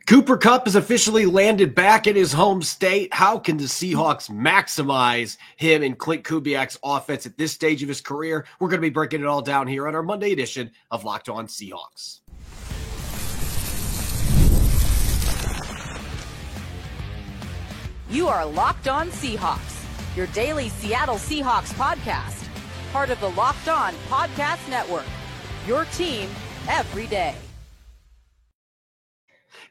Cooper Kupp has officially landed back in his home state. How can the Seahawks maximize him and Klint Kubiak's offense at this stage of his career? We're going to be breaking it all down here on our Monday edition of Locked On Seahawks. You are Locked On Seahawks, your daily Seattle Seahawks podcast. Part of the Locked On Podcast Network, your team every day.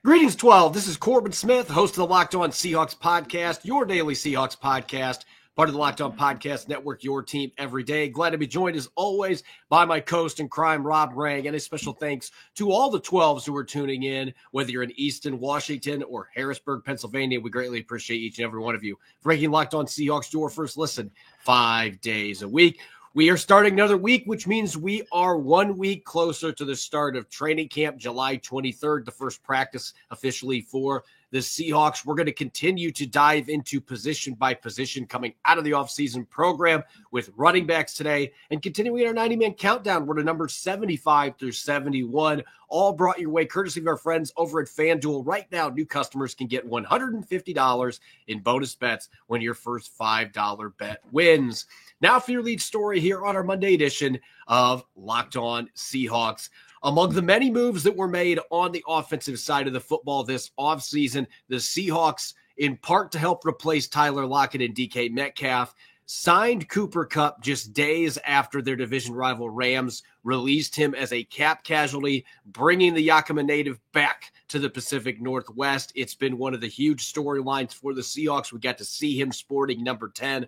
Greetings, 12. This is Corbin Smith, host of the Locked On Seahawks podcast, your daily Seahawks podcast, part of the Locked On Podcast Network, your team every day. Glad to be joined, as always, by my co-host in crime, Rob Rang, and a special thanks to all the 12s who are tuning in, whether you're in Easton, Washington, or Harrisburg, Pennsylvania. We greatly appreciate each and every one of you for making Locked On Seahawks your first listen 5 days a week. We are starting another week, which means we are 1 week closer to the start of training camp, July 23rd, the first practice officially for the Seahawks. We're going to continue to dive into position by position coming out of the offseason program with running backs today and continuing our 90-man countdown. We're to numbers 75 through 71, all brought your way courtesy of our friends over at FanDuel. Right now, new customers can get $150 in bonus bets when your first $5 bet wins. Now for your lead story here on our Monday edition of Locked On Seahawks. Among the many moves that were made on the offensive side of the football this offseason, the Seahawks, in part to help replace Tyler Lockett and DK Metcalf, signed Cooper Kupp just days after their division rival Rams released him as a cap casualty, bringing the Yakima native back to the Pacific Northwest. It's been one of the huge storylines for the Seahawks. We got to see him sporting number 10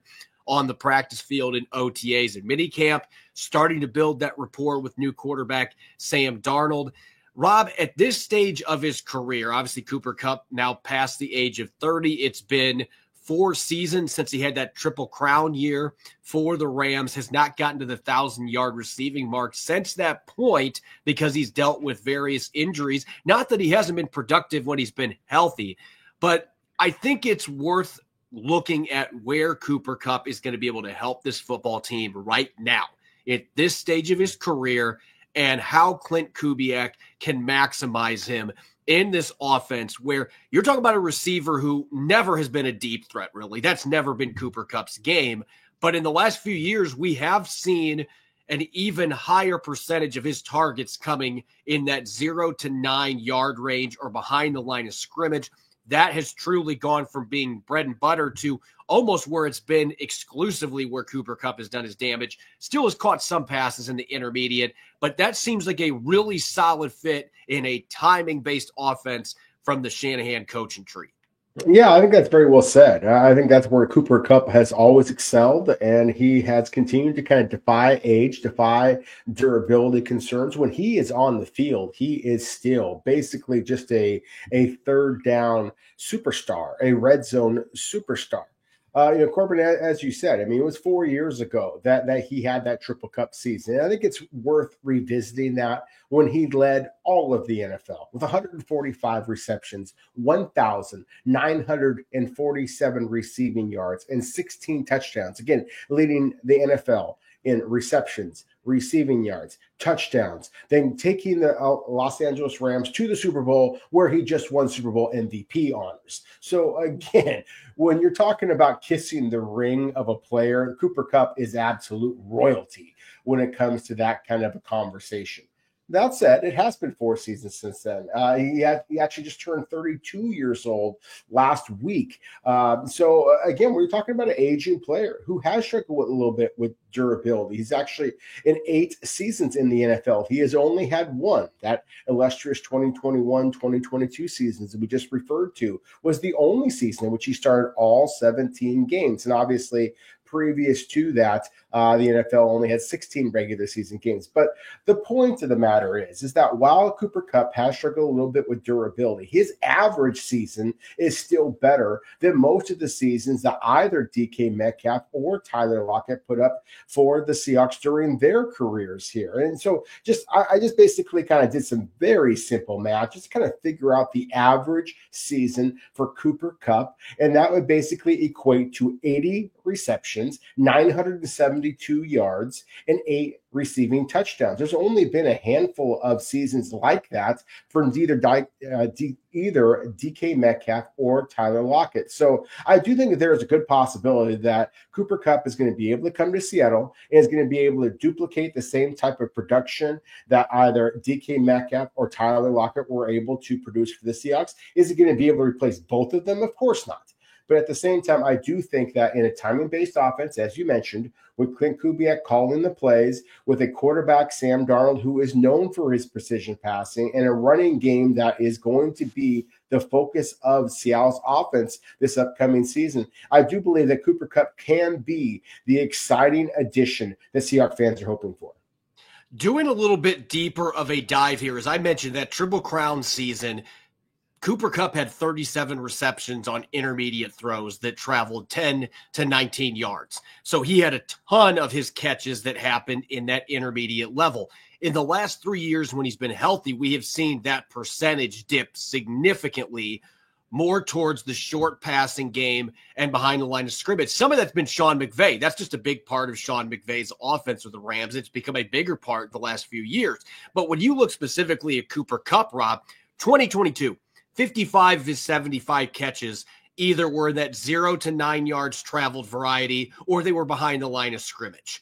on the practice field in OTAs and minicamp, starting to build that rapport with new quarterback Sam Darnold. Rob, at this stage of his career, obviously Cooper Kupp now past the age of 30. It's been 4 seasons since he had that Triple Crown year for the Rams, has not gotten to the 1,000-yard receiving mark since that point because he's dealt with various injuries. Not that he hasn't been productive when he's been healthy, but I think it's worth looking at where Cooper Kupp is going to be able to help this football team right now at this stage of his career and how Klint Kubiak can maximize him in this offense where you're talking about a receiver who never has been a deep threat, really. That's never been Cooper Kupp's game. But in the last few years, we have seen an even higher percentage of his targets coming in that 0 to 9 yard range or behind the line of scrimmage. That has truly gone from being bread and butter to almost where it's been exclusively where Cooper Kupp has done his damage. Still has caught some passes in the intermediate, but that seems like a really solid fit in a timing-based offense from the Shanahan coaching tree. Yeah, I think that's very well said. I think that's where Cooper Kupp has always excelled, and he has continued to kind of defy age, defy durability concerns. When he is on the field, he is still basically just a third down superstar, a red zone superstar. Corbin, as you said, I mean, it was 4 years ago that he had that Triple Cup season. And I think it's worth revisiting that when he led all of the NFL with 145 receptions, 1,947 receiving yards, and 16 touchdowns. Again, leading the NFL in receptions, receiving yards, touchdowns, then taking the Los Angeles Rams to the Super Bowl where he just won Super Bowl MVP honors. So again, when you're talking about kissing the ring of a player, Cooper Kupp is absolute royalty when it comes to that kind of a conversation. That said, it has been 4 seasons since then. He actually just turned 32 years old last week. So again, we're talking about an aging player who has struggled with a little bit with durability. He's actually in 8 seasons in the NFL. He has only had one. That illustrious 2021-2022 seasons that we just referred to was the only season in which he started all 17 games. And obviously, previous to that, the NFL only had 16 regular season games. But the point of the matter is that while Cooper Kupp has struggled a little bit with durability, his average season is still better than most of the seasons that either DK Metcalf or Tyler Lockett put up for the Seahawks during their careers here. And so I just basically kind of did some very simple math, just kind of figure out the average season for Cooper Kupp. And that would basically equate to 80 receptions receptions, 972 yards, and 8 receiving touchdowns. There's only been a handful of seasons like that from either DK Metcalf or Tyler Lockett. So I do think that there is a good possibility that Cooper Kupp is going to be able to come to Seattle and is going to be able to duplicate the same type of production that either DK Metcalf or Tyler Lockett were able to produce for the Seahawks. Is he going to be able to replace both of them? Of course not. But at the same time, I do think that in a timing-based offense, as you mentioned, with Clint Kubiak calling the plays, with a quarterback, Sam Darnold, who is known for his precision passing, and a running game that is going to be the focus of Seattle's offense this upcoming season, I do believe that Cooper Kupp can be the exciting addition that Seahawks fans are hoping for. Doing a little bit deeper of a dive here, as I mentioned, that Triple Crown season, Cooper Kupp had 37 receptions on intermediate throws that traveled 10 to 19 yards. So he had a ton of his catches that happened in that intermediate level. In the last 3 years when he's been healthy, we have seen that percentage dip significantly more towards the short passing game and behind the line of scrimmage. Some of that's been Sean McVay. That's just a big part of Sean McVay's offense with the Rams. It's become a bigger part the last few years. But when you look specifically at Cooper Kupp, Rob, 2022, 55 of his 75 catches either were in that 0 to 9 yards traveled variety or they were behind the line of scrimmage.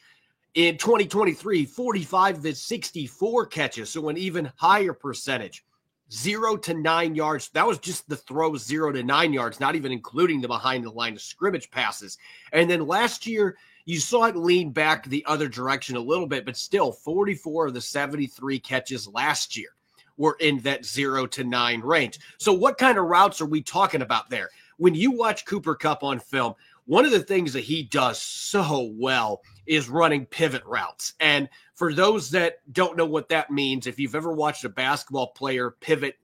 In 2023, 45 of his 64 catches, so an even higher percentage, 0 to 9 yards. That was just the throws 0 to 9 yards, not even including the behind the line of scrimmage passes. And then last year, you saw it lean back the other direction a little bit, but still 44 of the 73 catches last year were in that 0 to 9 range. So what kind of routes are we talking about there? When you watch Cooper Kupp on film, one of the things that he does so well is running pivot routes. And for those that don't know what that means, if you've ever watched a basketball player pivot,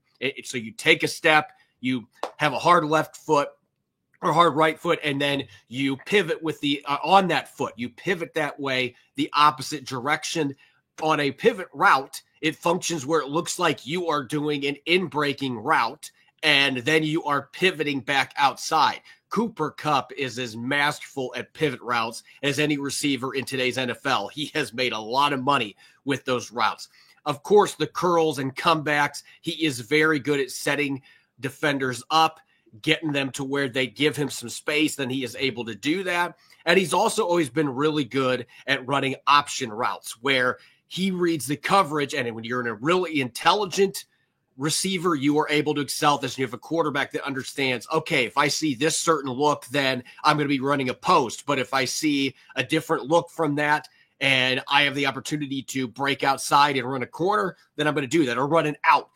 so you take a step, you have a hard left foot or hard right foot, and then you pivot with the on that foot. You pivot that way, the opposite direction. On a pivot route, it functions where it looks like you are doing an in-breaking route, and then you are pivoting back outside. Cooper Kupp is as masterful at pivot routes as any receiver in today's NFL. He has made a lot of money with those routes. Of course, the curls and comebacks, he is very good at setting defenders up, getting them to where they give him some space, then he is able to do that. And he's also always been really good at running option routes where he reads the coverage, and when you're in a really intelligent receiver, you are able to excel at this. And you have a quarterback that understands, okay, if I see this certain look, then I'm going to be running a post. But if I see a different look from that and I have the opportunity to break outside and run a corner, then I'm going to do that, or run an out.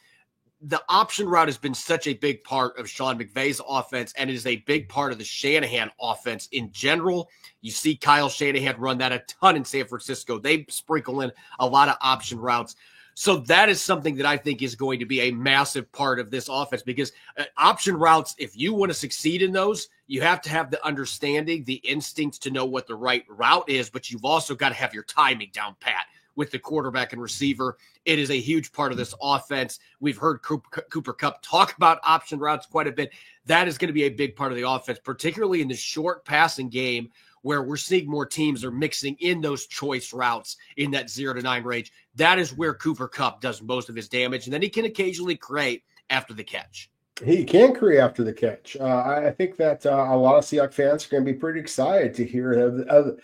The option route has been such a big part of Sean McVay's offense, and it is a big part of the Shanahan offense in general. You see Kyle Shanahan run that a ton in San Francisco. They sprinkle in a lot of option routes. So that is something that I think is going to be a massive part of this offense, because option routes, if you want to succeed in those, you have to have the understanding, the instincts to know what the right route is, but you've also got to have your timing down pat with the quarterback and receiver. It is a huge part of this offense. We've heard Cooper Kupp talk about option routes quite a bit. That is going to be a big part of the offense, particularly in the short passing game where we're seeing more teams are mixing in those choice routes in that 0 to 9 range. That is where Cooper Kupp does most of his damage, and then he can occasionally create after the catch. He can create after the catch. I think that a lot of Seahawks fans are going to be pretty excited to hear of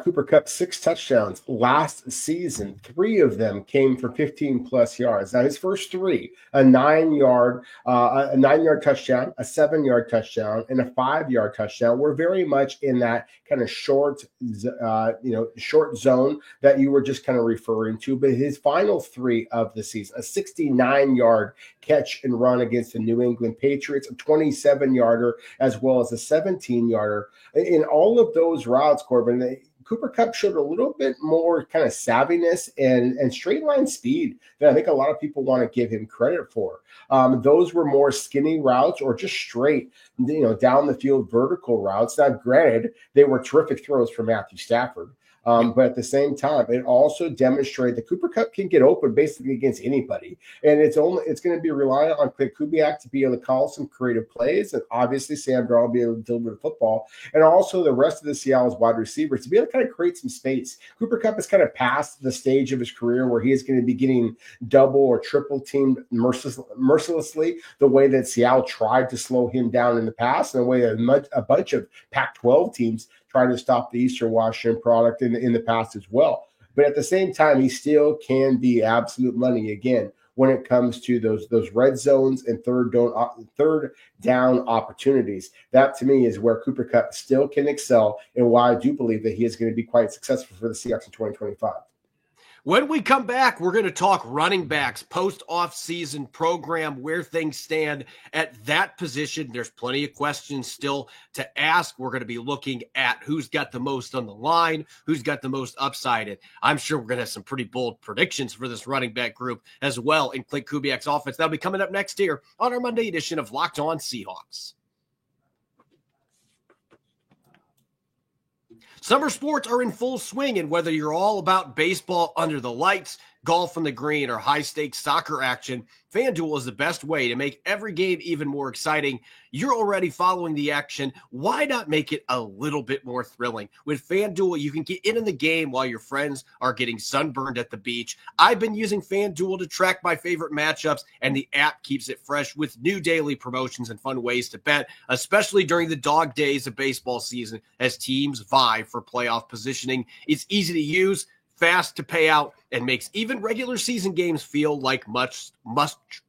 Cooper Kupp's 6 touchdowns last season. 3 of them came for 15-plus yards. Now, his first 3, a 9-yard touchdown, a 7-yard touchdown, and a 5-yard touchdown, were very much in that kind of short zone that you were just kind of referring to. But his final 3 of the season, a 69-yard catch and run against the New England Patriots, a 27-yarder, as well as a 17-yarder. In all of those routes, Corbin, Cooper Kupp showed a little bit more kind of savviness and straight line speed that I think a lot of people want to give him credit for. Those were more skinny routes or just straight, down the field vertical routes. Now, granted, they were terrific throws for Matthew Stafford. But at the same time, it also demonstrated that Cooper Kupp can get open basically against anybody. And it's going to be reliant on Klint Kubiak to be able to call some creative plays. And obviously Sam Darnold will be able to deliver the football. And also the rest of the Seattle's wide receivers to be able to kind of create some space. Cooper Kupp is kind of past the stage of his career where he is going to be getting double or triple teamed mercilessly the way that Seattle tried to slow him down in the past, and the way a bunch of Pac-12 teams tried to stop the Eastern Washington product in the past as well. But at the same time, he still can be absolute money again when it comes to those red zones and third down opportunities. That to me is where Cooper Kupp still can excel, and why I do believe that he is going to be quite successful for the Seahawks in 2025. When we come back, we're going to talk running backs, post-off-season program, where things stand at that position. There's plenty of questions still to ask. We're going to be looking at who's got the most on the line, who's got the most upside. And I'm sure we're going to have some pretty bold predictions for this running back group as well in Klint Kubiak's offense. That'll be coming up next here on our Monday edition of Locked On Seahawks. Summer sports are in full swing, and whether you're all about baseball under the lights, golf on the green, or high-stakes soccer action, FanDuel is the best way to make every game even more exciting. You're already following the action. Why not make it a little bit more thrilling? With FanDuel, you can get in the game while your friends are getting sunburned at the beach. I've been using FanDuel to track my favorite matchups, and the app keeps it fresh with new daily promotions and fun ways to bet, especially during the dog days of baseball season as teams vie for playoff positioning. It's easy to use, fast to pay out, and makes even regular season games feel like must-watch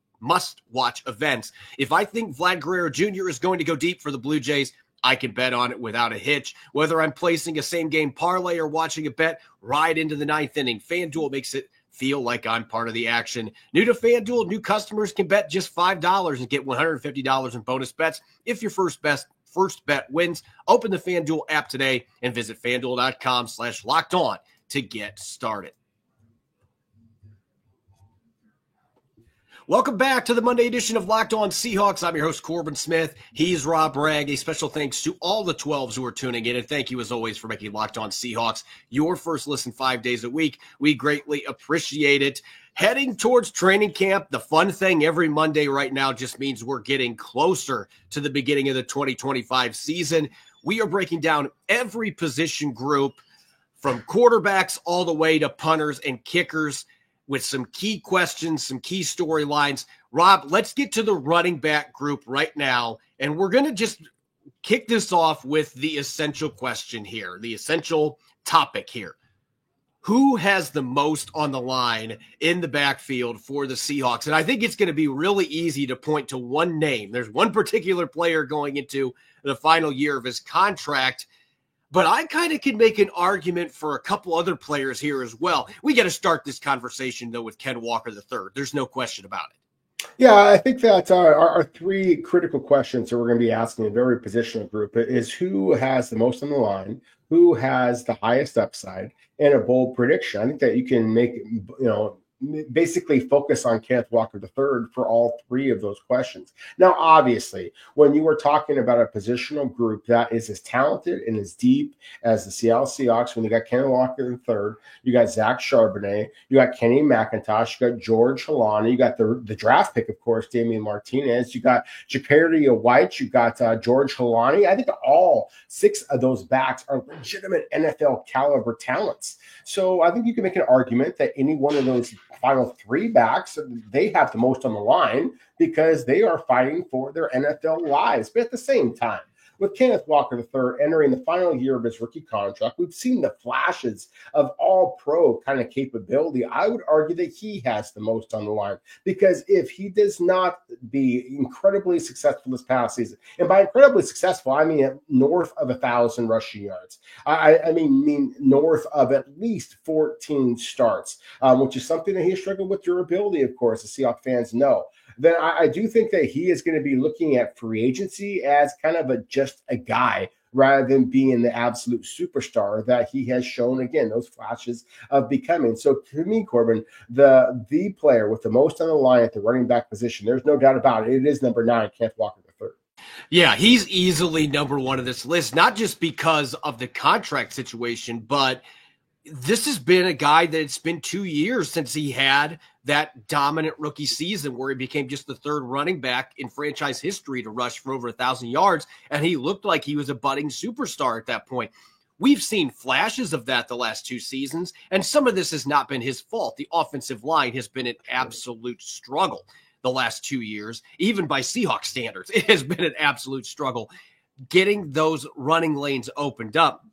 events. If I think Vlad Guerrero Jr. is going to go deep for the Blue Jays, I can bet on it without a hitch. Whether I'm placing a same-game parlay or watching a bet right into the ninth inning, FanDuel makes it feel like I'm part of the action. New to FanDuel, new customers can bet just $5 and get $150 in bonus bets if your first bet wins. Open the FanDuel app today and visit FanDuel.com/lockedon to get started. Welcome back to the Monday edition of Locked On Seahawks. I'm your host, Corbin Smith. He's Rob Bragg. A special thanks to all the 12s who are tuning in, and thank you as always for making Locked On Seahawks your first listen 5 days a week. We greatly appreciate it. Heading towards training camp, the fun thing every Monday right now just means we're getting closer to the beginning of the 2025 season. We are breaking down every position group from quarterbacks all the way to punters and kickers with some key questions, some key storylines. Rob, let's get to the running back group right now, and we're going to just kick this off with the essential question here, the essential topic here. Who has the most on the line in the backfield for the Seahawks? And I think it's going to be really easy to point to one name. There's one particular player going into the final year of his contract, but I kind of can make an argument for a couple other players here as well. We got to start this conversation, though, with Ken Walker III. There's no question about it. Yeah, I think that our three critical questions that we're going to be asking in every positional group is who has the most on the line, who has the highest upside, and a bold prediction. I think that you can make, basically focus on Kenneth Walker III for all three of those questions. Now, obviously, when you are talking about a positional group that is as talented and as deep as the Seattle Seahawks, when you got Kenneth Walker III, you got Zach Charbonnet, you got Kenny McIntosh, you got George Holani, you got the draft pick, of course, Damian Martinez, you got Jacaria White, you got George Holani. I think all six of those backs are legitimate NFL caliber talents. So I think you can make an argument that any one of those final three backs, they have the most on the line because they are fighting for their NFL lives. But at the same time, with Kenneth Walker III entering the final year of his rookie contract, we've seen the flashes of all-pro kind of capability. I would argue that he has the most on the line because if he does not be incredibly successful this past season, and by incredibly successful, I mean north of 1,000 rushing yards. I mean north of at least 14 starts, which is something that he struggled with durability, of course, as Seahawks fans know. Then I do think that he is going to be looking at free agency as kind of just a guy rather than being the absolute superstar that he has shown, again, those flashes of becoming. So to me, Corbin, the player with the most on the line at the running back position, there's no doubt about it. It is number 9, Kenneth Walker III. Yeah, he's easily number one of this list, not just because of the contract situation, but this has been a guy that it's been 2 years since he had that dominant rookie season where he became just the third running back in franchise history to rush for over 1,000 yards. And he looked like he was a budding superstar at that point. We've seen flashes of that the last 2 seasons, and some of this has not been his fault. The offensive line has been an absolute struggle the last 2 years, even by Seahawks standards. It has been an absolute struggle getting those running lanes opened up.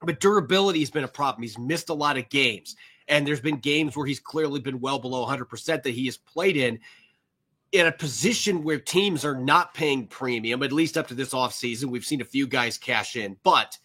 But durability has been a problem. He's missed a lot of games, and there's been games where he's clearly been well below 100% that he has played in a position where teams are not paying premium, at least up to this offseason. We've seen a few guys cash in, but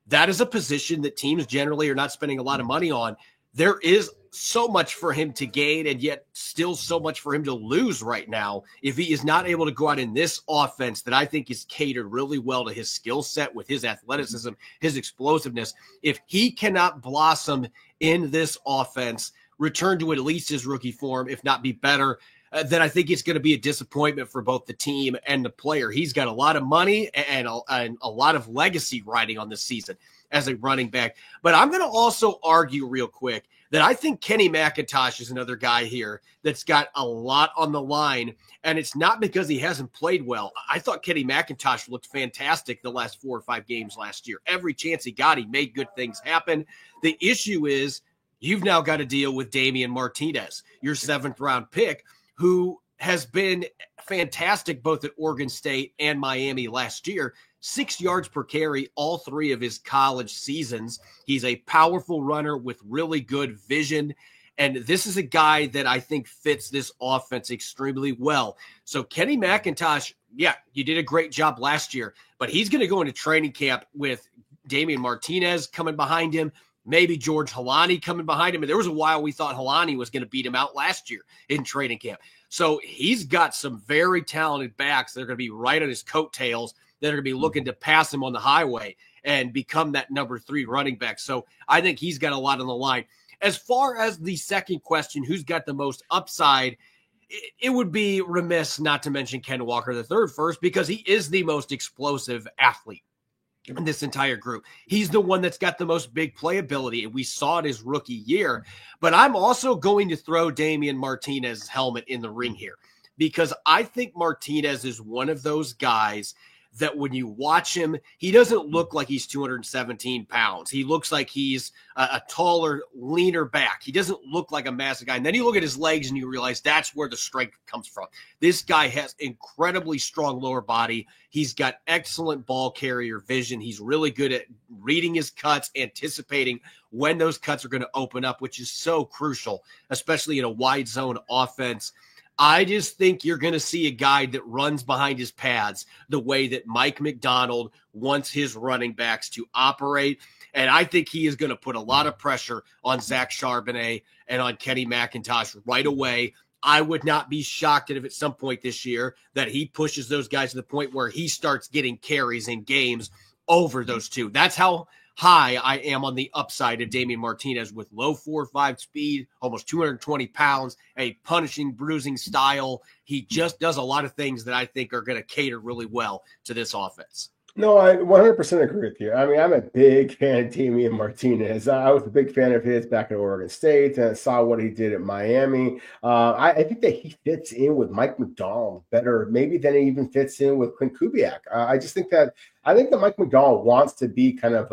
that is a position that teams generally are not spending a lot of money on. There is so much for him to gain and yet still so much for him to lose right now if he is not able to go out in this offense that I think is catered really well to his skill set with his athleticism, his explosiveness. If he cannot blossom in this offense, return to at least his rookie form, if not be better, then I think it's going to be a disappointment for both the team and the player. He's got a lot of money and a lot of legacy riding on this season as a running back. But I'm going to also argue real quick that I think Kenny McIntosh is another guy here that's got a lot on the line, and it's not because he hasn't played well. I thought Kenny McIntosh looked fantastic the last 4 or 5 games last year. Every chance he got, he made good things happen. The issue is you've now got to deal with Damian Martinez, your 7th-round pick, who has been fantastic both at Oregon State and Miami last year. 6 yards per carry all 3 of his college seasons. He's a powerful runner with really good vision. And this is a guy that I think fits this offense extremely well. So Kenny McIntosh, yeah, you did a great job last year, but he's going to go into training camp with Damian Martinez coming behind him, maybe George Holani coming behind him. And there was a while we thought Holani was going to beat him out last year in training camp. So he's got some very talented backs that are going to be right on his coattails, that are going to be looking to pass him on the highway and become that number 3 running back. So I think he's got a lot on the line. As far as the second question, who's got the most upside, it would be remiss not to mention Ken Walker III first, because he is the most explosive athlete in this entire group. He's the one that's got the most big playability, and we saw it his rookie year. But I'm also going to throw Damian Martinez's helmet in the ring here, because I think Martinez is one of those guys that when you watch him, he doesn't look like he's 217 pounds. He looks like he's a taller, leaner back. He doesn't look like a massive guy. And then you look at his legs and you realize that's where the strength comes from. This guy has incredibly strong lower body. He's got excellent ball carrier vision. He's really good at reading his cuts, anticipating when those cuts are going to open up, which is so crucial, especially in a wide zone offense. I just think you're going to see a guy that runs behind his pads the way that Mike McDonald wants his running backs to operate. And I think he is going to put a lot of pressure on Zach Charbonnet and on Kenny McIntosh right away. I would not be shocked if at some point this year that he pushes those guys to the point where he starts getting carries in games over those two. That's how high I am on the upside of Damian Martinez, with low 4.5 speed, almost 220 pounds, a punishing, bruising style. He just does a lot of things that I think are going to cater really well to this offense. No, I 100% agree with you. I mean, I'm a big fan of Damian Martinez. I was a big fan of his back at Oregon State, and I saw what he did at Miami. I think that he fits in with Mike McDonald better, maybe than he even fits in with Clint Kubiak. I think that Mike McDonald wants to be kind of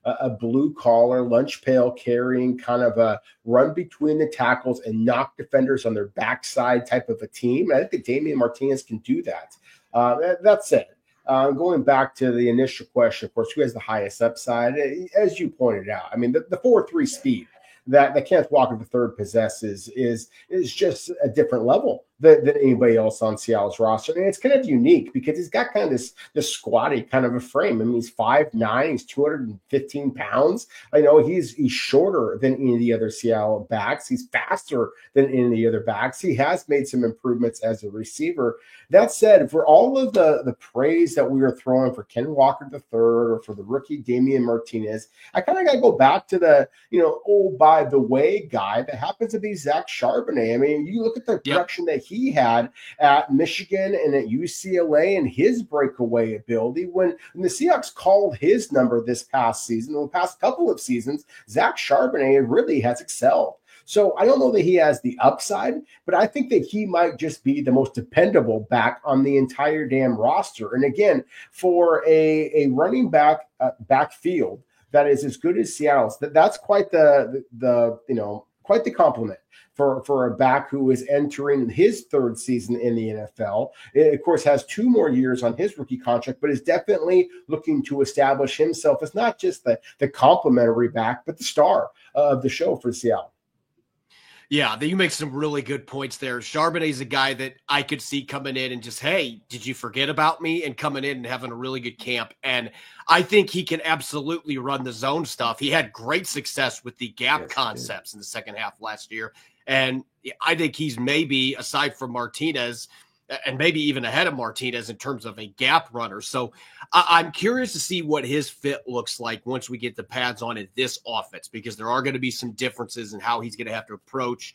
a blue-collar, lunch pail carrying, kind of a run between the tackles and knock defenders on their backside type of a team. And I think that Damian Martinez can do that. That said, going back to the initial question, of course, who has the highest upside? As you pointed out, I mean, the 4.3 speed that Kenneth Walker III possesses is just a different level than anybody else on Seattle's roster. And it's kind of unique because he's got kind of this squatty kind of a frame. I mean, he's 5'9", he's 215 pounds. I know he's shorter than any of the other Seattle backs. He's faster than any of the other backs. He has made some improvements as a receiver. That said, for all of the praise that we were throwing for Ken Walker III or for the rookie Damian Martinez, I kind of got to go back to the, by the way guy that happens to be Zach Charbonnet. I mean, you look at the production that he had at Michigan and at UCLA and his breakaway ability. When the Seahawks called his number this past season, the past couple of seasons, Zach Charbonnet really has excelled. So I don't know that he has the upside, but I think that he might just be the most dependable back on the entire damn roster. And again, for a running back backfield that is as good as Seattle's, that's quite quite the compliment for a back who is entering his third season in the NFL. It, of course, has 2 more years on his rookie contract, but is definitely looking to establish himself as not just the complimentary back, but the star of the show for Seattle. Yeah, you make some really good points there. Charbonnet's a guy that I could see coming in and just, hey, did you forget about me? And coming in and having a really good camp. And I think he can absolutely run the zone stuff. He had great success with the gap concepts in the second half last year. And I think he's maybe, aside from Martinez, and maybe even ahead of Martinez in terms of a gap runner. So I'm curious to see what his fit looks like once we get the pads on in this offense, because there are going to be some differences in how he's going to have to approach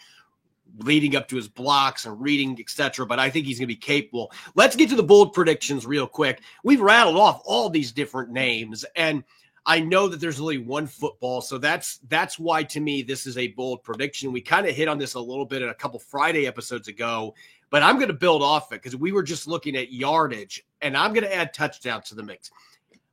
leading up to his blocks and reading, etc. But I think he's going to be capable. Let's get to the bold predictions real quick. We've rattled off all these different names, and I know that there's only one football, so that's why, to me, this is a bold prediction. We kind of hit on this a little bit in a couple Friday episodes ago, but I'm going to build off it because we were just looking at yardage, and I'm going to add touchdowns to the mix.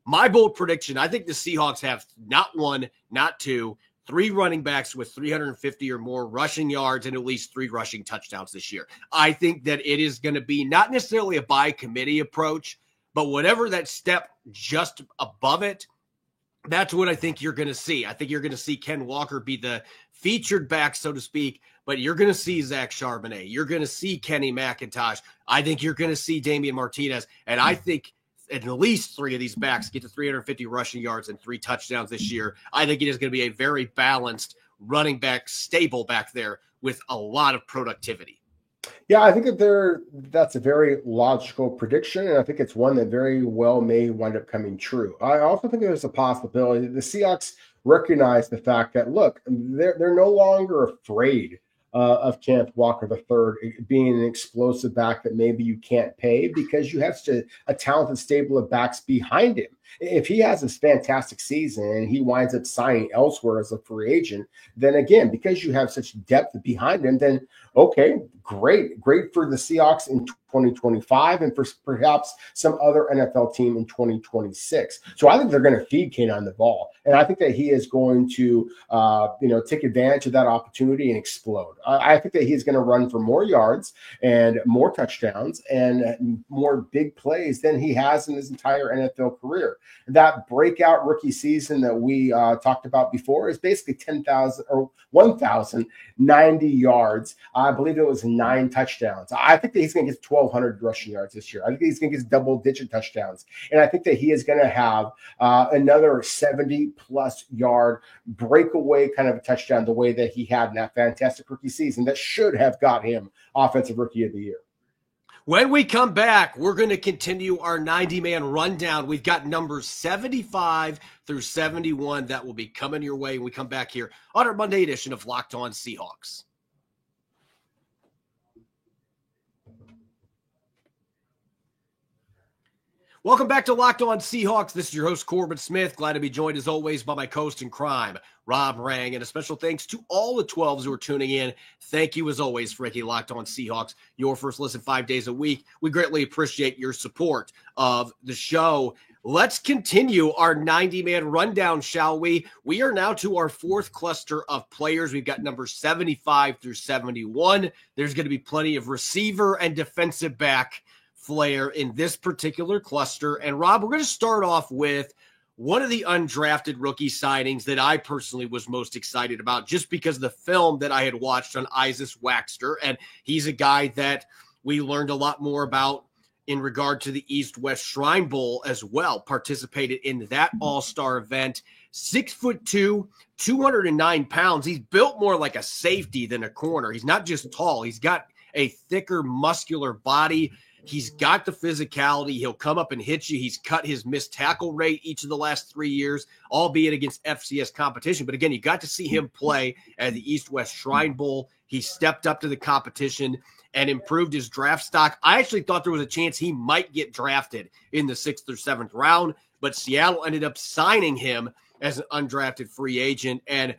My bold prediction, I think the Seahawks have not 1, not 2, 3 running backs with 350 or more rushing yards and at least 3 rushing touchdowns this year. I think that it is going to be not necessarily a by committee approach, but whatever that step just above it, that's what I think you're going to see. I think you're going to see Ken Walker be the featured back, so to speak, but you're going to see Zach Charbonnet. You're going to see Kenny McIntosh. I think you're going to see Damian Martinez. And I think at least 3 of these backs get to 350 rushing yards and 3 touchdowns this year. I think it is going to be a very balanced running back, stable back there with a lot of productivity. Yeah, I think that's a very logical prediction, and I think it's one that very well may wind up coming true. I also think there's a possibility that the Seahawks recognize the fact that, look, they're no longer afraid of Kenneth Walker III being an explosive back that maybe you can't pay because you have such a talented stable of backs behind him. If he has this fantastic season and he winds up signing elsewhere as a free agent, then again, because you have such depth behind him, then okay, great for the Seahawks in 2025 and for perhaps some other NFL team in 2026. So I think they're going to feed Keenan the ball, and I think that he is going to take advantage of that opportunity and explode. I think that he is going to run for more yards and more touchdowns and more big plays than he has in his entire NFL career. That breakout rookie season that we talked about before is basically 1,090 yards. I believe it was 9 touchdowns. I think that he's going to get 1,200 rushing yards this year. I think he's going to get double-digit touchdowns. And I think that he is going to have another 70-plus yard breakaway kind of a touchdown the way that he had in that fantastic rookie season that should have got him Offensive Rookie of the Year. When we come back, we're going to continue our 90-man rundown. We've got numbers 75 through 71 that will be coming your way when we come back here on our Monday edition of Locked On Seahawks. Welcome back to Locked On Seahawks. This is your host, Corbin Smith. Glad to be joined, as always, by my co-host in crime, Rob Rang. And a special thanks to all the 12s who are tuning in. Thank you, as always, for making Locked On Seahawks your first listen 5 days a week. We greatly appreciate your support of the show. Let's continue our 90-man rundown, shall we? We are now to our 4th cluster of players. We've got numbers 75 through 71. There's going to be plenty of receiver and defensive back flair in this particular cluster. And Rob, we're going to start off with one of the undrafted rookie signings that I personally was most excited about just because of the film that I had watched on Isis Waxter. And he's a guy that we learned a lot more about in regard to the East-West Shrine Bowl as well, participated in that all-star event. 6'2", 209 pounds. He's built more like a safety than a corner. He's not just tall. He's got a thicker, muscular body. He's got the physicality. He'll come up and hit you. He's cut his missed tackle rate each of the last 3 years, albeit against FCS competition. But again, you got to see him play at the East-West Shrine Bowl. He stepped up to the competition and improved his draft stock. I actually thought there was a chance he might get drafted in the 6th or 7th round, but Seattle ended up signing him as an undrafted free agent. And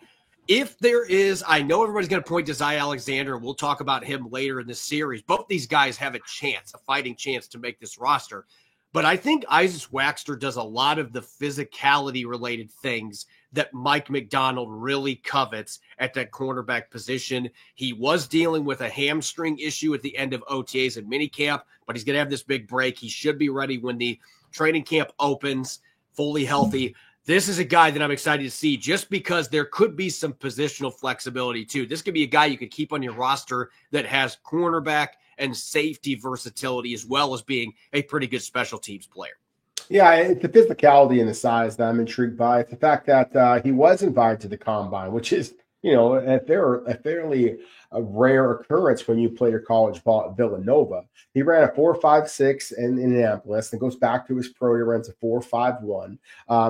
if there is, I know everybody's going to point to Zy Alexander, and we'll talk about him later in the series. Both these guys have a chance, a fighting chance to make this roster. But I think Isaac Waxter does a lot of the physicality-related things that Mike Macdonald really covets at that cornerback position. He was dealing with a hamstring issue at the end of OTAs and minicamp, but he's going to have this big break. He should be ready when the training camp opens, fully healthy. This is a guy that I'm excited to see just because there could be some positional flexibility too. This could be a guy you could keep on your roster that has cornerback and safety versatility as well as being a pretty good special teams player. Yeah, it's the physicality and the size that I'm intrigued by. It's the fact that he was invited to the combine, which is, a fairly rare occurrence when you play your college ball at Villanova. He ran a 4.56 in Indianapolis and goes back to his pro. He runs a 4.51.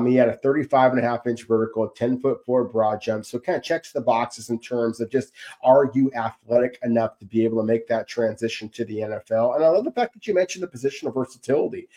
He had a 35.5-inch vertical, a 10-foot broad jump. So it kind of checks the boxes in terms of just, are you athletic enough to be able to make that transition to the NFL? And I love the fact that you mentioned the positional versatility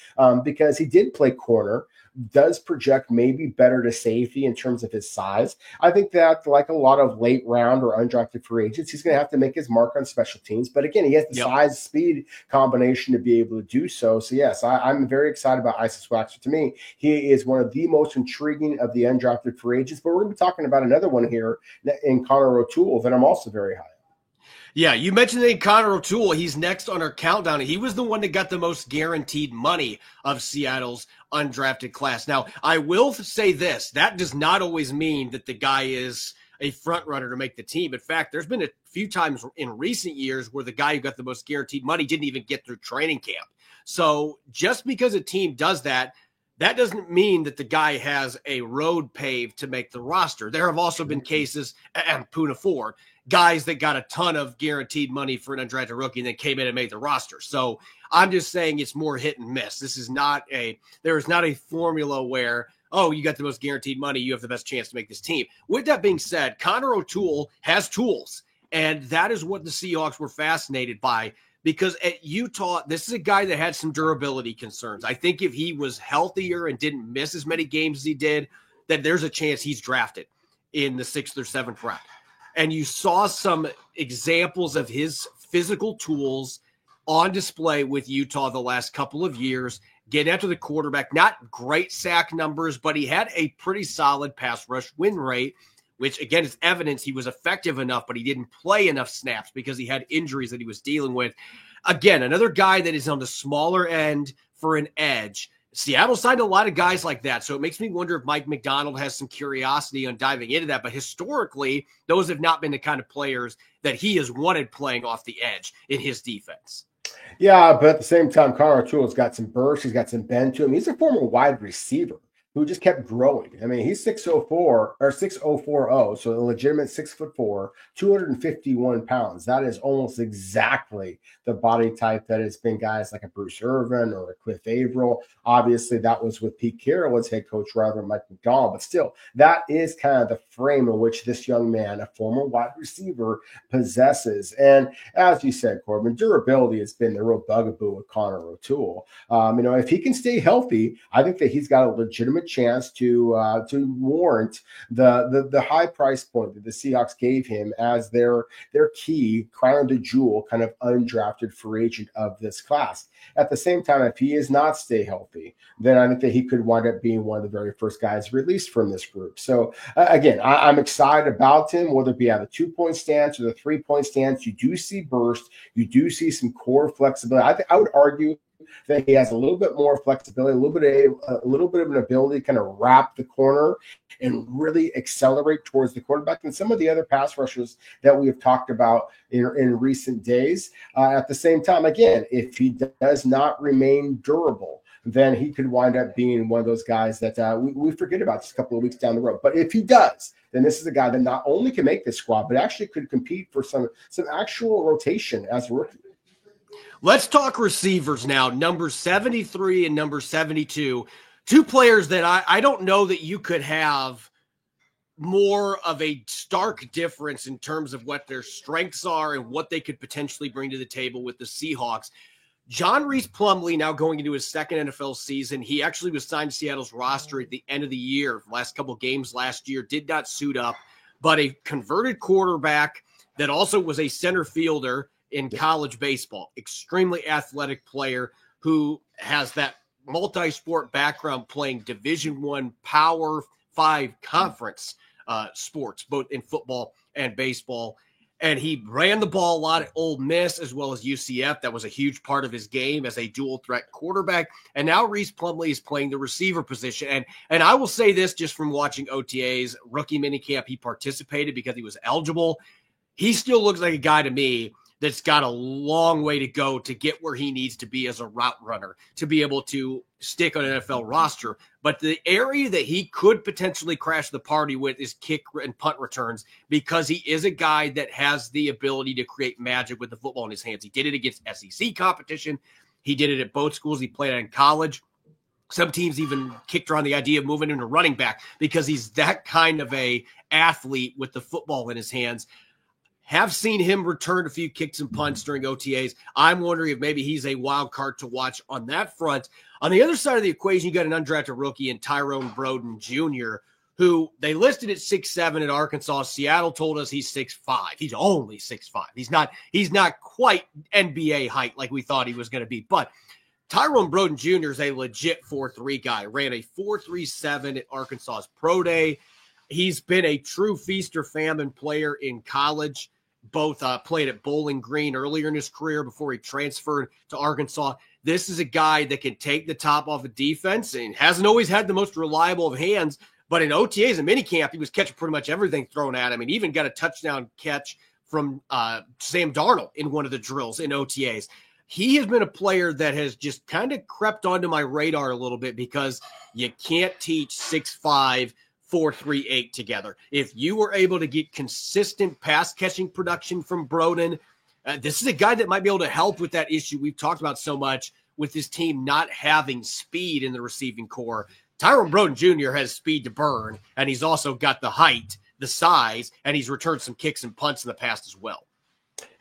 because he did play corner, does project maybe better to safety in terms of his size. I think that, like a lot of late round or undrafted free agents, he's going to have to make his mark on special teams. But again, he has the size, speed combination to be able to do so. So yes, I'm very excited about Isaac Waxter. To me, he is one of the most intriguing of the undrafted free agents. But we're going to be talking about another one here in Connor O'Toole that I'm also very high on. Yeah, you mentioned that Connor O'Toole. He's next on our countdown. He was the one that got the most guaranteed money of Seattle's undrafted class. Now, I will say this. That does not always mean that the guy is a front runner to make the team. In fact, there's been a few times in recent years where the guy who got the most guaranteed money didn't even get through training camp. So just because a team does that, that doesn't mean that the guy has a road paved to make the roster. There have also been cases, and Poona Ford, guys that got a ton of guaranteed money for an undrafted rookie and then came in and made the roster. So I'm just saying it's more hit and miss. There is not a formula where, oh, you got the most guaranteed money, you have the best chance to make this team. With that being said, Connor O'Toole has tools, and that is what the Seahawks were fascinated by, because at Utah, this is a guy that had some durability concerns. I think if he was healthier and didn't miss as many games as he did, then there's a chance he's drafted in the 6th or 7th round. And you saw some examples of his physical tools on display with Utah the last couple of years, getting after the quarterback. Not great sack numbers, but he had a pretty solid pass rush win rate, which, again, is evidence he was effective enough, but he didn't play enough snaps because he had injuries that he was dealing with. Again, another guy that is on the smaller end for an edge. Seattle signed a lot of guys like that, so it makes me wonder if Mike Macdonald has some curiosity on diving into that. But historically, those have not been the kind of players that he has wanted playing off the edge in his defense. Yeah, but at the same time, Connor O'Toole's got some burst. He's got some bend to him. He's a former wide receiver who just kept growing. I mean, he's 6'4", so a legitimate 6'4", 251 pounds. That is almost exactly the body type that has been guys like a Bruce Irvin or a Cliff Averill. Obviously, that was with Pete Carroll as head coach rather than Mike Macdonald. But still, that is kind of the frame in which this young man, a former wide receiver, possesses. And as you said, Corbin, durability has been the real bugaboo with Connor O'Toole. If he can stay healthy, I think that he's got a legitimate chance to warrant the high price point that the Seahawks gave him as their key crown de jewel kind of undrafted free agent of this class. At the same time, if he is not stay healthy, then I think that he could wind up being one of the very first guys released from this group. So again, I'm excited about him, whether it be out of the 2-point stance or the 3-point stance. You do see burst, you do see some core flexibility. I would argue that he has a little bit more flexibility, a little bit of an ability to kind of wrap the corner and really accelerate towards the quarterback than some of the other pass rushers that we have talked about in recent days. At the same time, again, if he does not remain durable, then he could wind up being one of those guys that we forget about just a couple of weeks down the road. But if he does, then this is a guy that not only can make this squad, but actually could compete for some actual rotation as a rookie. Let's talk receivers now. Number 73 and number 72, two players that I don't know that you could have more of a stark difference in terms of what their strengths are and what they could potentially bring to the table with the Seahawks. John Rhys Plumlee now going into his second NFL season. He actually was signed to Seattle's roster at the end of the year. Last couple games last year, did not suit up, but a converted quarterback that also was a center fielder in college baseball. Extremely athletic player who has that multi-sport background playing Division I Power 5 conference sports, both in football and baseball. And he ran the ball a lot at Ole Miss as well as UCF. That was a huge part of his game as a dual threat quarterback. And now Rhys Plumlee is playing the receiver position. And I will say this just from watching OTA's rookie minicamp, he participated because he was eligible. He still looks like a guy to me that's got a long way to go to get where he needs to be as a route runner, to be able to stick on an NFL roster. But the area that he could potentially crash the party with is kick and punt returns, because he is a guy that has the ability to create magic with the football in his hands. He did it against SEC competition. He did it at both schools he played at in college. Some teams even kicked around the idea of moving into running back because he's that kind of a athlete with the football in his hands. Have seen him return a few kicks and punts during OTAs. I'm wondering if maybe he's a wild card to watch on that front. On the other side of the equation, you got an undrafted rookie in Tyrone Broden Jr., who they listed at 6'7" at Arkansas. Seattle told us he's 6'5". He's only 6'5". He's not quite NBA height like we thought he was going to be. But Tyrone Broden Jr. is a legit 4'3" guy. Ran a 4.37 at Arkansas's Pro Day. He's been a true feast or famine player in college. Both played at Bowling Green earlier in his career before he transferred to Arkansas. This is a guy that can take the top off of defense and hasn't always had the most reliable of hands, but in OTAs and minicamp, he was catching pretty much everything thrown at him, and even got a touchdown catch from Sam Darnold in one of the drills in OTAs. He has been a player that has just kind of crept onto my radar a little bit because you can't teach 6'5", 4.38 together. If you were able to get consistent pass catching production from Broden, this is a guy that might be able to help with that issue we've talked about so much with this team not having speed in the receiving core. Tyrone Broden Jr. has speed to burn, and he's also got the height, the size, and he's returned some kicks and punts in the past as well.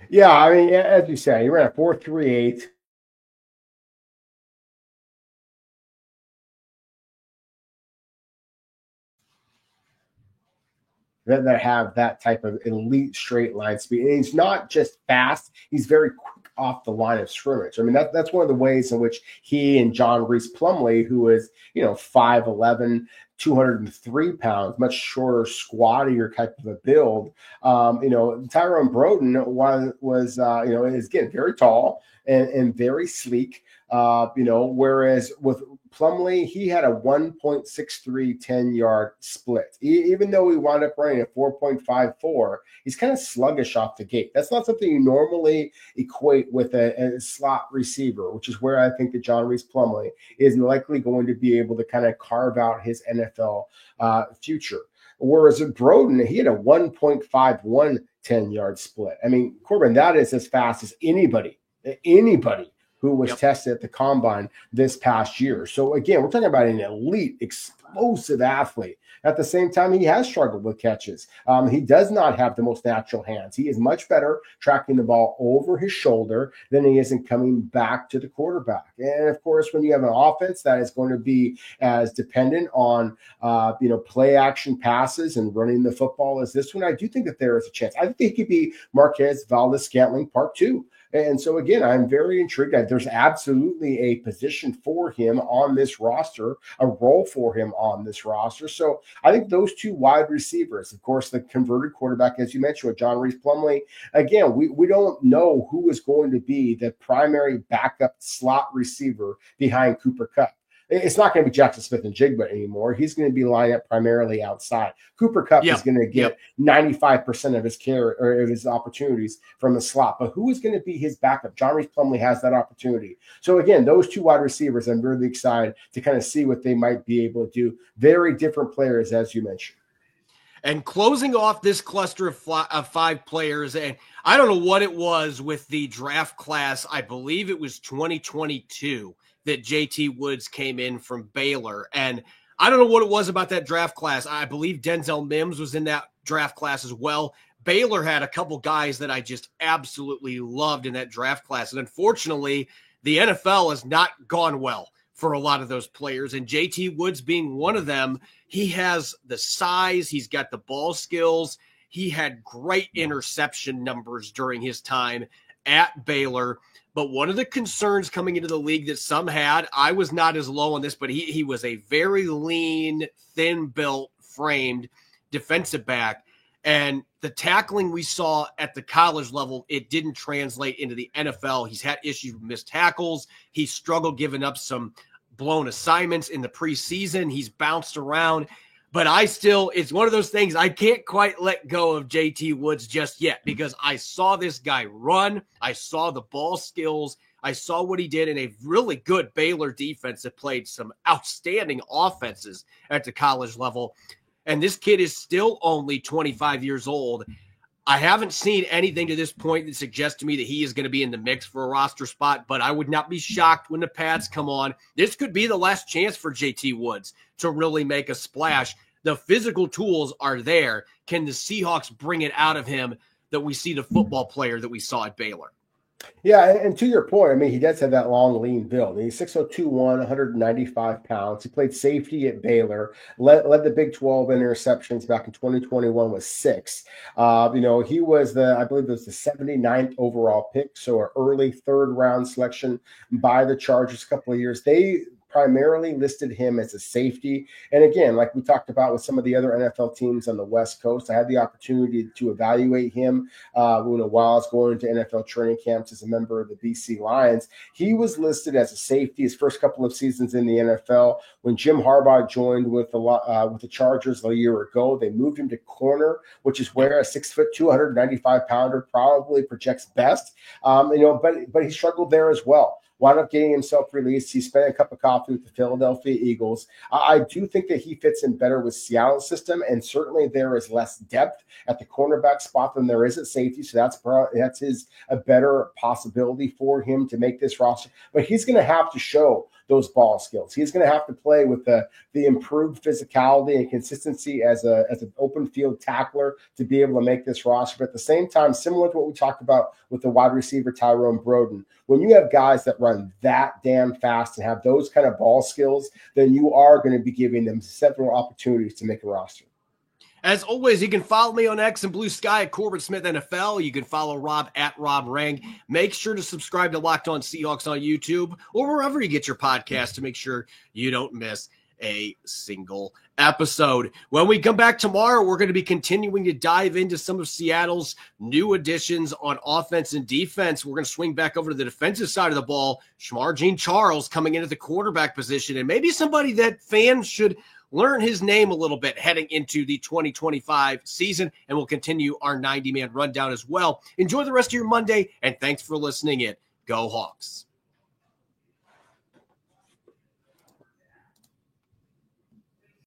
Yeah, I mean, as you say, he ran a 4.38. That have that type of elite straight line speed. And he's not just fast, he's very quick off the line of scrimmage. I mean, that's one of the ways in which he and John Rhys Plumlee, who is, 5'11", 203 pounds, much shorter, squattier type of a build. Tyrone Broden was is again very tall and very sleek. Whereas with Plumlee, he had a 1.63 10-yard split. Even though he wound up running a 4.54, he's kind of sluggish off the gate. That's not something you normally equate with a slot receiver, which is where I think that John Rhys Plumlee is likely going to be able to kind of carve out his NFL future. Whereas Broden, he had a 1.51 10-yard split. I mean, Corbin, that is as fast as anybody who was tested at the combine this past year. So again, we're talking about an elite, explosive athlete. At the same time, he has struggled with catches. He does not have the most natural hands. He is much better tracking the ball over his shoulder than he is in coming back to the quarterback. And of course, when you have an offense that is going to be as dependent on, play action passes and running the football as this one, I do think that there is a chance. I think he could be Marquez Valdes-Scantling Part 2. And so, again, I'm very intrigued that there's absolutely a position for him on this roster, a role for him on this roster. So I think those two wide receivers, of course, the converted quarterback, as you mentioned, with John Rhys Plumlee, again, we don't know who is going to be the primary backup slot receiver behind Cooper Kupp. It's not going to be Jackson Smith-Njigba anymore. He's going to be lined up primarily outside. Cooper Kupp is going to get 95% of his care or of his opportunities from the slot. But who is going to be his backup? John Rhys Plumlee has that opportunity. So again, those two wide receivers, I'm really excited to kind of see what they might be able to do. Very different players, as you mentioned. And closing off this cluster of five players, and I don't know what it was with the draft class. I believe it was 2022 that JT Woods came in from Baylor. And I don't know what it was about that draft class. I believe Denzel Mims was in that draft class as well. Baylor had a couple guys that I just absolutely loved in that draft class. And unfortunately, the NFL has not gone well for a lot of those players. And JT Woods being one of them, he has the size, he's got the ball skills. He had great interception numbers during his time at Baylor. But one of the concerns coming into the league that some had, I was not as low on this, but he was a very lean, thin-built, framed defensive back. And the tackling we saw at the college level, it didn't translate into the NFL. He's had issues with missed tackles. He struggled giving up some blown assignments in the preseason. He's bounced around. But it's one of those things, I can't quite let go of JT Woods just yet because I saw this guy run. I saw the ball skills. I saw what he did in a really good Baylor defense that played some outstanding offenses at the college level. And this kid is still only 25 years old. I haven't seen anything to this point that suggests to me that he is going to be in the mix for a roster spot, but I would not be shocked when the pads come on. This could be the last chance for JT Woods to really make a splash. The physical tools are there. Can the Seahawks bring it out of him that we see the football player that we saw at Baylor? Yeah, and to your point, I mean, he does have that long, lean build. He's 6'2", 195 pounds. He played safety at Baylor, led the Big 12 in interceptions back in 2021 with 6. He was I believe it was the 79th overall pick, so an early third-round selection by the Chargers a couple of years. They primarily listed him as a safety. And again, like we talked about with some of the other NFL teams on the West Coast, I had the opportunity to evaluate him while I was going to NFL training camps as a member of the BC Lions. He was listed as a safety his first couple of seasons in the NFL. When Jim Harbaugh joined with the Chargers a year ago, they moved him to corner, which is where a 6'2", 195-pounder probably projects best. But he struggled there as well. Wound up getting himself released. He spent a cup of coffee with the Philadelphia Eagles. I do think that he fits in better with Seattle's system, and certainly there is less depth at the cornerback spot than there is at safety, so that's a better possibility for him to make this roster. But he's going to have to show those ball skills. He's going to have to play with the improved physicality and consistency as an open field tackler to be able to make this roster. But at the same time, similar to what we talked about with the wide receiver Tyrone Broden, when you have guys that run that damn fast and have those kind of ball skills, then you are going to be giving them several opportunities to make a roster. As always, you can follow me on X and Blue Sky at Corbin Smith NFL. You can follow Rob at Rob Rang. Make sure to subscribe to Locked On Seahawks on YouTube or wherever you get your podcast to make sure you don't miss a single episode. When we come back tomorrow, we're going to be continuing to dive into some of Seattle's new additions on offense and defense. We're going to swing back over to the defensive side of the ball. Shemar Jean-Charles coming into the quarterback position, and maybe somebody that fans should learn his name a little bit heading into the 2025 season, and we'll continue our 90-man rundown as well. Enjoy the rest of your Monday, and thanks for listening in. Go Hawks.